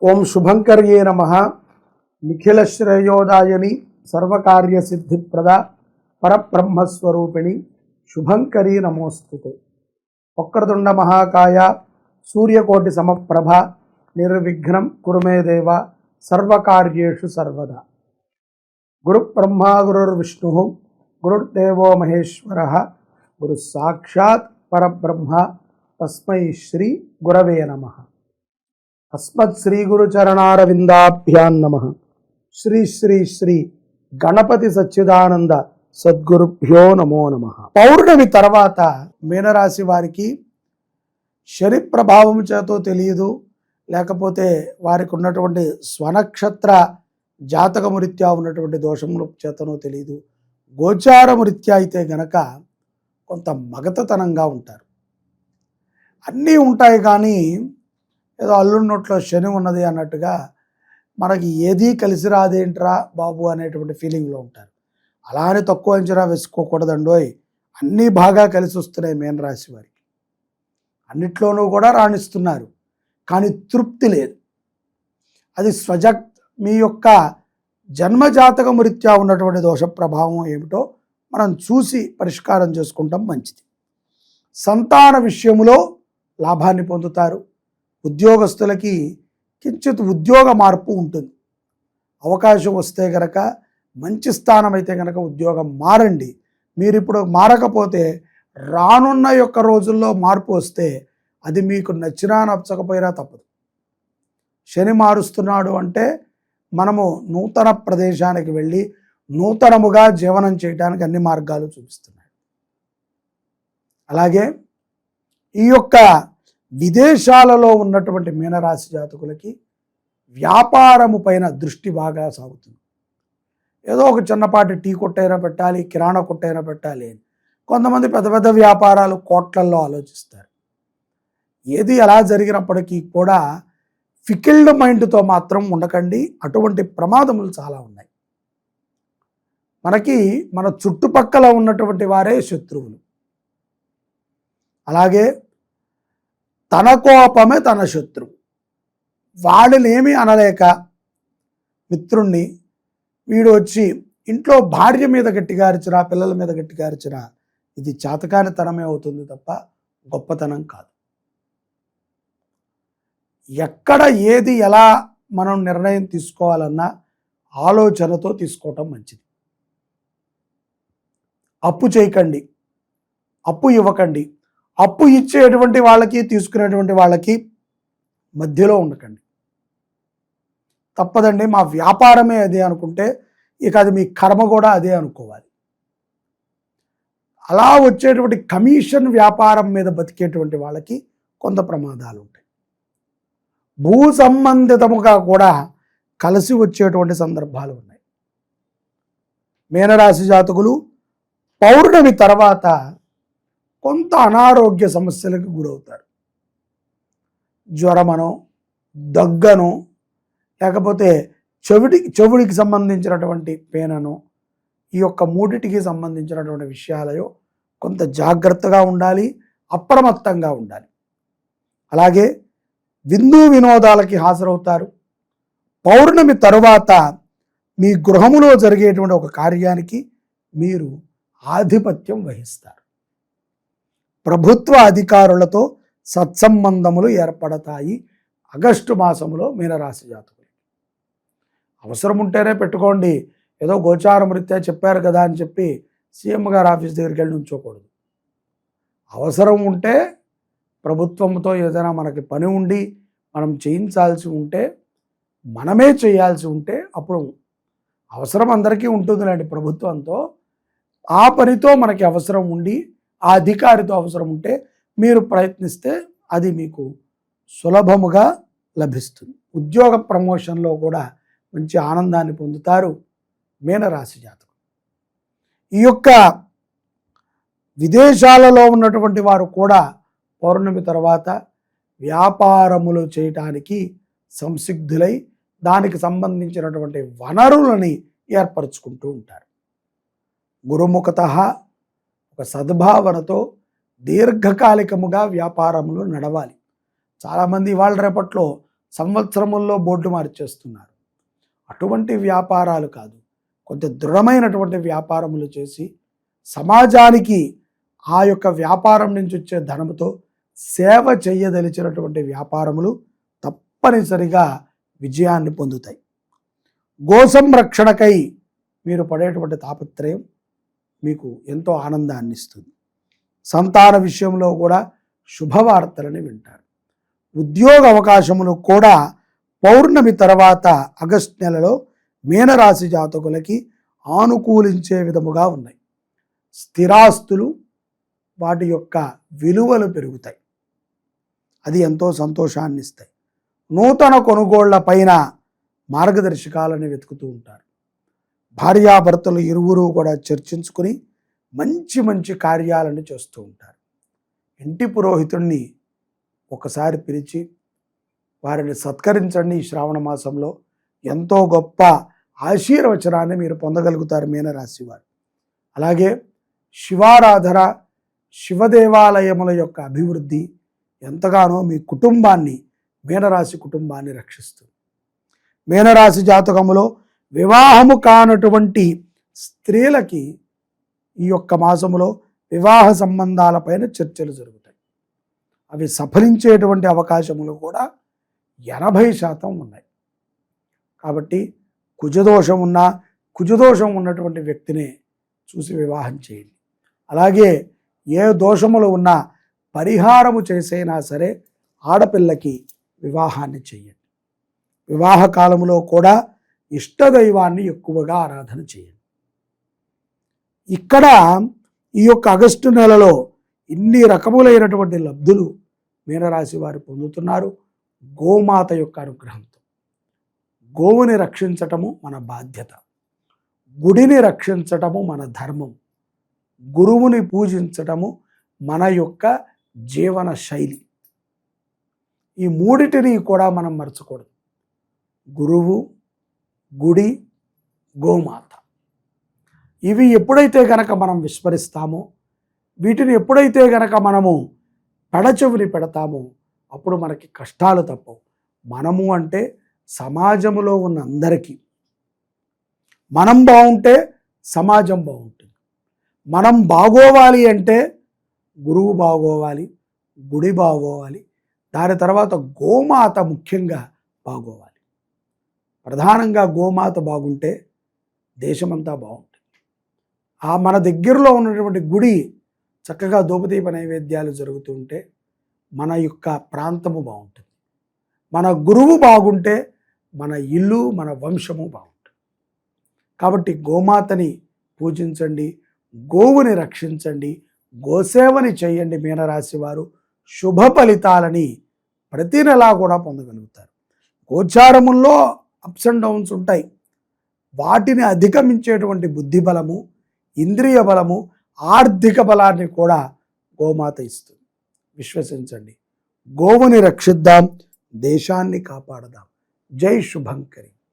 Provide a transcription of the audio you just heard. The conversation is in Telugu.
ఓం శుభంకర్యే నమః. నిఖిల శ్రేయోదాయని సర్వకార్య సిద్ధిప్రద పరబ్రహ్మస్వరూపిణి శుభంకరీ నమోస్తుతే. వక్రతుండ మహాకాయ సూర్యకోటి సమప్రభ నిర్విఘ్నం కురు మే దేవ సర్వకార్యేషు సర్వదా. గురు బ్రహ్మా గురుర్విష్ణు గురుర్దేవో మహేశ్వర గురు సాక్షాత్ పరబ్రహ్మ తస్మై శ్రీ గురవే నమః. అస్మత్ శ్రీ గురు చరణారవిందాభ్యాం నమః. శ్రీ శ్రీ శ్రీ గణపతి సచ్చిదానంద సద్గురుభ్యో నమో నమః. పౌర్ణమి తర్వాత మీనరాశి వారికి శని ప్రభావం చేతో తెలియదు, లేకపోతే వారికి ఉన్నటువంటి స్వనక్షత్ర జాతకము రీత్యా ఉన్నటువంటి దోషముల చేతనో తెలియదు, గోచారము రీత్యా అయితే గనక కొంత మగతతనంగా ఉంటారు. అన్నీ ఉంటాయి కానీ ఏదో అల్లున్నట్లో శని ఉన్నది అన్నట్టుగా మనకి ఏదీ కలిసి రాదేంట్రా బాబు అనేటువంటి ఫీలింగ్లో ఉంటారు. అలా అని తక్కువ అంచనా వేసుకోకూడదండోయ్. అన్నీ బాగా కలిసి వస్తున్నాయి మీనరాశి వారికి, అన్నిట్లోనూ కూడా రాణిస్తున్నారు, కానీ తృప్తి లేదు. అది మీ యొక్క జన్మజాతకము రీత్యా ఉన్నటువంటి దోష ప్రభావం ఏమిటో మనం చూసి పరిష్కారం చేసుకుంటాం మంచిది. సంతాన విషయంలో లాభాన్ని పొందుతారు. ఉద్యోగస్తులకి కించిత్ ఉద్యోగ మార్పు ఉంటుంది. అవకాశం వస్తే కనుక మంచి స్థానం అయితే కనుక ఉద్యోగం మారండి. మీరు ఇప్పుడు మారకపోతే రానున్న యొక్క రోజుల్లో మార్పు వస్తే అది మీకు నచ్చినా నచ్చకపోయినా తప్పదు. శని మారుస్తున్నాడు అంటే మనము నూతన ప్రదేశానికి వెళ్ళి నూతనముగా జీవనం చేయడానికి అన్ని మార్గాలు చూపిస్తున్నాడు. అలాగే ఈ యొక్క విదేశాలలో ఉన్నటువంటి మీనరాశి జాతకులకి వ్యాపారము పైన దృష్టి బాగా సాగుతుంది. ఏదో ఒక చిన్నపాటి టీ కొట్టైనా పెట్టాలి, కిరాణా కొట్టైనా పెట్టాలి అని కొంతమంది పెద్ద పెద్ద వ్యాపారాలు కోట్లల్లో ఆలోచిస్తారు. ఏది ఎలా జరిగినప్పటికీ కూడా ఫికిల్డ్ మైండ్తో మాత్రం ఉండకండి. అటువంటి ప్రమాదములు చాలా ఉన్నాయి. మనకి మన చుట్టుపక్కల ఉన్నటువంటి వారే శత్రువులు. అలాగే తన కోపమే తన శత్రువు. వాడినేమి అనలేక మిత్రుణ్ణి వీడు వచ్చి ఇంట్లో భార్య మీద గట్టిగా అరిచినా, పిల్లల మీద గట్టిగా అరిచినా ఇది చాతకానితనమే అవుతుంది తప్ప గొప్పతనం కాదు. ఎక్కడ ఏది ఎలా మనం నిర్ణయం తీసుకోవాలన్నా ఆలోచనతో తీసుకోవటం మంచిది. అప్పు చేయకండి, అప్పు ఇవ్వకండి. అప్పు ఇచ్చేటువంటి వాళ్ళకి తీసుకునేటువంటి వాళ్ళకి మధ్యలో ఉండకండి. తప్పదండి, మా వ్యాపారమే అదే అనుకుంటే ఇక అది మీ కర్మ కూడా అదే అనుకోవాలి. అలా వచ్చేటువంటి కమిషన్ వ్యాపారం మీద బతికేటువంటి వాళ్ళకి కొంత ప్రమాదాలు ఉంటాయి. భూ సంబంధితముగా కూడా కలిసి వచ్చేటువంటి సందర్భాలు ఉన్నాయి. మీనరాశి జాతకులు పౌర్ణమి తర్వాత కొంత అనారోగ్య సమస్యలకు గురవుతారు. జ్వరమనో, దగ్గనో, లేకపోతే చెవుడికి సంబంధించినటువంటి పేనను, ఈ యొక్క మూడిటికి సంబంధించినటువంటి విషయాలలో కొంత జాగ్రత్తగా ఉండాలి, అప్రమత్తంగా ఉండాలి. అలాగే విందు వినోదాలకి హాజరవుతారు. పౌర్ణమి తరువాత మీ గృహములో జరిగేటువంటి ఒక కార్యానికి మీరు ఆధిపత్యం వహిస్తారు. ప్రభుత్వ అధికారులతో సత్సంబంధములు ఏర్పడతాయి ఆగస్టు మాసంలో మీనరాశి జాతకులు. అవసరం ఉంటేనే పెట్టుకోండి. ఏదో గోచారం రీత్యా చెప్పారు కదా అని చెప్పి సీఎం గారి ఆఫీస్ దగ్గరికి వెళ్ళి ఉంచోకూడదు. అవసరం ఉంటే ప్రభుత్వంతో ఏదైనా మనకి పని ఉండి మనం చేయించాల్సి ఉంటే, మనమే చేయాల్సి ఉంటే అప్పుడు అవసరం అందరికీ ఉంటుందిలేండి. ప్రభుత్వంతో ఆ పనితో మనకి అవసరం ఉండి ఆ అధికారితో అవసరం ఉంటే మీరు ప్రయత్నిస్తే అది మీకు సులభముగా లభిస్తుంది. ఉద్యోగ ప్రమోషన్లో కూడా మంచి ఆనందాన్ని పొందుతారు మీనరాశి జాతకులు. ఈ యొక్క విదేశాలలో ఉన్నటువంటి వారు కూడా పౌర్ణమి తర్వాత వ్యాపారములు చేయటానికి సంసిద్ధులై దానికి సంబంధించినటువంటి వనరులని ఏర్పరచుకుంటూ ఉంటారు. గురుముఖత ఒక సద్భావనతో దీర్ఘకాలికముగా వ్యాపారములు నడవాలి. చాలామంది ఇవాళ రేపట్లో సంవత్సరముల్లో బోర్డు మార్చేస్తున్నారు. అటువంటి వ్యాపారాలు కాదు, కొంత దృఢమైనటువంటి వ్యాపారములు చేసి సమాజానికి ఆ యొక్క వ్యాపారం నుంచి వచ్చే ధనముతో సేవ చేయదలిచినటువంటి వ్యాపారములు తప్పనిసరిగా విజయాన్ని పొందుతాయి. గో సంరక్షణకై మీరు పడేటువంటి తాపత్రయం మీకు ఎంతో ఆనందాన్ని ఇస్తుంది. సంతాన విషయంలో కూడా శుభవార్తలని వింటారు. ఉద్యోగ అవకాశములు కూడా పౌర్ణమి తర్వాత ఆగస్టు నెలలో మీనరాశి జాతకులకి ఆనుకూలించే విధముగా ఉన్నాయి. స్థిరాస్తులు వాటి యొక్క విలువలు పెరుగుతాయి, అది ఎంతో సంతోషాన్ని ఇస్తాయి. నూతన కొనుగోళ్ల పైన మార్గదర్శకాలను వెతుకుతూ ఉంటారు. భార్యాభర్తలు ఇరువురు కూడా చర్చించుకుని మంచి మంచి కార్యాలను చేస్తూ ఉంటారు. ఇంటి పురోహితుడిని ఒకసారి పిలిచి వారిని సత్కరించండి. ఈ శ్రావణ మాసంలో ఎంతో గొప్ప ఆశీర్వచనాన్ని మీరు పొందగలుగుతారు మీనరాశి వారు. అలాగే శివారాధన, శివదేవాలయముల యొక్క అభివృద్ధి ఎంతగానో మీ కుటుంబాన్ని, మీనరాశి కుటుంబాన్ని రక్షిస్తుంది. మీనరాశి జాతకములో వివాహము కానటువంటి స్త్రీలకి ఈ యొక్క మాసములో వివాహ సంబంధాలపైన చర్చలు జరుగుతాయి. అవి సఫలించేటువంటి అవకాశములు కూడా 80% ఉన్నాయి. కాబట్టి కుజదోషం ఉన్నా, కుజదోషం ఉన్నటువంటి వ్యక్తిని చూసి వివాహం చేయండి. అలాగే ఏ దోషములు ఉన్నా పరిహారము చేసైనా సరే ఆడపిల్లకి వివాహాన్ని చేయండి. వివాహ కాలంలో కూడా ఇష్టదైవాన్ని ఎక్కువగా ఆరాధన చేయండి. ఇక్కడ ఈ యొక్క ఆగస్టు నెలలో ఇన్ని రకములైనటువంటి లబ్ధులు మీనరాశి వారు పొందుతున్నారు గోమాత యొక్క అనుగ్రహంతో. గోవుని రక్షించటము మన బాధ్యత, గుడిని రక్షించటము మన ధర్మం, గురువుని పూజించటము మన యొక్క జీవన శైలి. ఈ మూడిటిని కూడా మనం మర్చకూడదు. గురువు, గుడి, గోమాత, ఇవి ఎప్పుడైతే గనక మనం విస్మరిస్తామో, వీటిని ఎప్పుడైతే గనక మనము పెడచెవిని పెడతామో అప్పుడు మనకి కష్టాలు తప్పవు. మనము అంటే సమాజంలో ఉన్న అందరికీ. మనం బాగుంటే సమాజం బాగుంటుంది. మనం బాగోవాలి అంటే గురువు బాగోవాలి, గుడి బాగోవాలి, దాని తర్వాత గోమాత ముఖ్యంగా బాగోవాలి. ప్రధానంగా గోమాత బాగుంటే దేశమంతా బాగుంటుంది. ఆ మన దగ్గరలో ఉన్నటువంటి గుడి చక్కగా ధూపదీప నైవేద్యాలు జరుగుతూ ఉంటే మన యొక్క ప్రాంతము బాగుంటుంది. మన గురువు బాగుంటే మన ఇల్లు, మన వంశము బాగుంటుంది. కాబట్టి గోమాతని పూజించండి, గోవుని రక్షించండి, గోసేవని చేయండి. మీనరాశి వారు శుభ ఫలితాలని ప్రతి నెలా కూడా పొందగలుగుతారు. గోచారముల్లో అప్స్ అండ్ డౌన్స్ ఉంటాయి. వాటిని అధిగమించేటువంటి బుద్ధి బలము, ఇంద్రియ బలము, ఆర్థిక బలాన్ని కూడా గోమాత ఇస్తుంది. విశ్వసించండి. గోవుని రక్షిద్దాం, దేశాన్ని కాపాడదాం. జై శుభంకరి.